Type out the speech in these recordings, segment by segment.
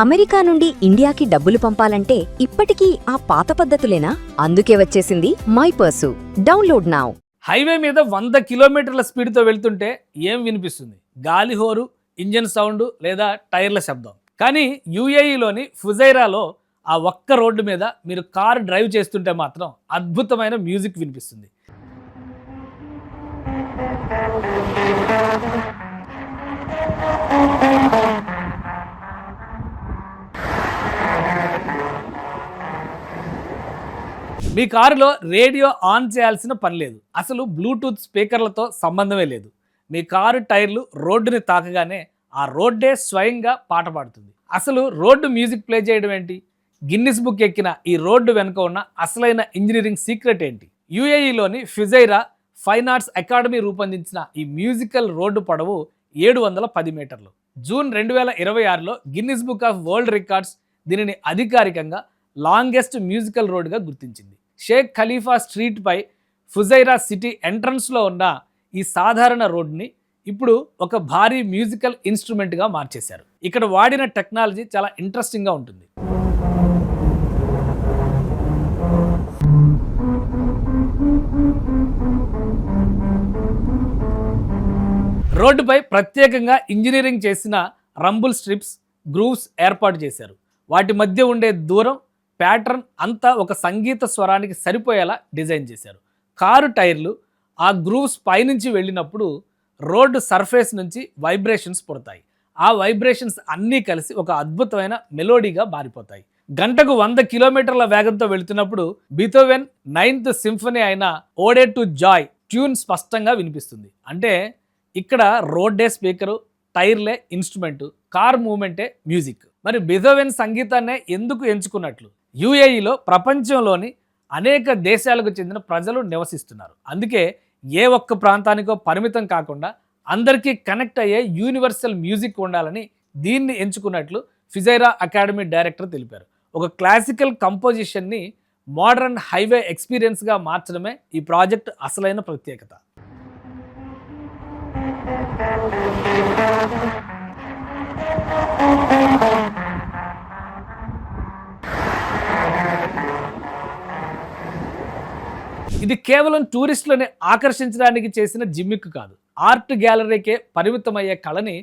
America నుండి ఇండియాకి డబ్బులు పంపాలంటే ఇప్పటికీ ఆ పాత పద్ధతులేనా? అందుకే వచ్చేసింది మైపర్సు. Download now. హైవే మీద 100 కిలోమీటర్ల స్పీడ్తో వెళ్తుంటే ఏం వినిపిస్తుంది? గాలి హోరు, ఇంజన్ సౌండ్ లేదా టైర్ల శబ్దం. కానీ యూఏఈలోని ఫుజైరాలో ఆ ఒక్క రోడ్డు మీద మీరు కారు డ్రైవ్ చేస్తుంటే మాత్రం అద్భుతమైన మ్యూజిక్ వినిపిస్తుంది. మీ కారులో రేడియో ఆన్ చేయాల్సిన పని లేదు. అసలు బ్లూటూత్ స్పీకర్లతో సంబంధమే లేదు. మీ కారు టైర్లు రోడ్డుని తాకగానే ఆ రోడ్డే స్వయంగా పాట పాడుతుంది. అసలు రోడ్డు మ్యూజిక్ ప్లే చేయడం ఏంటి? గిన్నిస్ బుక్ ఎక్కిన ఈ రోడ్డు వెనుక ఉన్న అసలైన ఇంజనీరింగ్ సీక్రెట్ ఏంటి? యూఏఈలోని ఫుజైరా ఫైన్ ఆర్ట్స్ అకాడమీ రూపొందించిన ఈ మ్యూజికల్ రోడ్డు పొడవు 710 మీటర్లు. జూన్ 2026లో Guinness book of world records దీనిని అధికారికంగా లాంగెస్ట్ మ్యూజికల్ రోడ్డుగా గుర్తించింది. షేక్ ఖలీఫా స్ట్రీట్ పై ఫుజైరా సిటీ ఎంట్రన్స్లో ఉన్న ఈ సాధారణ రోడ్డుని ఇప్పుడు ఒక భారీ మ్యూజికల్ ఇన్స్ట్రుమెంట్గా మార్చేశారు. ఇక్కడ వాడిన టెక్నాలజీ చాలా ఇంట్రెస్టింగ్గా ఉంటుంది. రోడ్డుపై ప్రత్యేకంగా ఇంజనీరింగ్ చేసిన రంబుల్ స్ట్రిప్స్, గ్రూవ్స్ ఏర్పాటు చేశారు. వాటి మధ్య ఉండే దూరం, ప్యాటర్న్ అంతా ఒక సంగీత స్వరానికి సరిపోయేలా డిజైన్ చేశారు. కారు టైర్లు ఆ గ్రూవ్స్ పైనుంచి వెళ్ళినప్పుడు రోడ్డు సర్ఫేస్ నుంచి వైబ్రేషన్స్ పుడతాయి. ఆ వైబ్రేషన్స్ అన్నీ కలిసి ఒక అద్భుతమైన మెలోడీగా మారిపోతాయి. గంటకు 100 కిలోమీటర్ల వేగంతో వెళుతున్నప్పుడు బీథోవెన్ 9th సింఫనీ అయిన ఓడే టు జాయ్ ట్యూన్ స్పష్టంగా వినిపిస్తుంది. అంటే ఇక్కడ రోడ్డే స్పీకరు, టైర్లే ఇన్స్ట్రుమెంటు, కార్ మూమెంటే మ్యూజిక్. మరి బీథోవెన్ సంగీతాన్నే ఎందుకు ఎంచుకున్నట్లు? యూఏఈలో ప్రపంచంలోని అనేక దేశాలకు చెందిన ప్రజలు నివసిస్తున్నారు. అందుకే ఏ ఒక్క ప్రాంతానికో పరిమితం కాకుండా అందరికీ కనెక్ట్ అయ్యే యూనివర్సల్ మ్యూజిక్ ఉండాలని దీన్ని ఎంచుకున్నట్లు ఫుజైరా అకాడమీ డైరెక్టర్ తెలిపారు. ఒక క్లాసికల్ కంపోజిషన్ని మోడర్న్ హైవే ఎక్స్పీరియన్స్గా మార్చడమే ఈ ప్రాజెక్ట్ అసలైన ప్రత్యేకత. ఇది కేవలం టూరిస్టులని ఆకర్షించడానికి చేసిన జిమ్మిక్ కాదు. ఆర్ట్ గ్యాలరీకే పరిమితమయ్యే కళని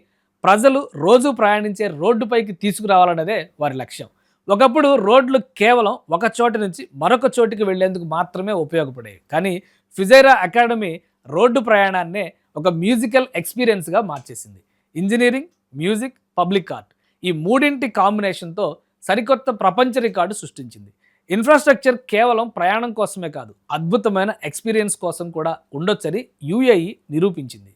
ప్రజలు రోజు ప్రయాణించే రోడ్డుపైకి తీసుకురావాలన్నదే వారి లక్ష్యం. ఒకప్పుడు రోడ్లు కేవలం ఒక చోటు నుంచి మరొక చోటుకి వెళ్లేందుకు మాత్రమే ఉపయోగపడేవి. కానీ ఫుజైరా అకాడమీ రోడ్డు ప్రయాణాన్నే ఒక మ్యూజికల్ ఎక్స్పీరియన్స్గా మార్చేసింది. ఇంజనీరింగ్, మ్యూజిక్, పబ్లిక్ ఆర్ట్ ఈ మూడింటి కాంబినేషన్తో సరికొత్త ప్రపంచ రికార్డు సృష్టించింది. ఇన్ఫ్రాస్ట్రక్చర్ కేవలం ప్రయాణం కోసమే కాదు, అద్భుతమైన ఎక్స్పీరియన్స్ కోసం కూడా ఉండొచ్చని యూఏఈ నిరూపించింది.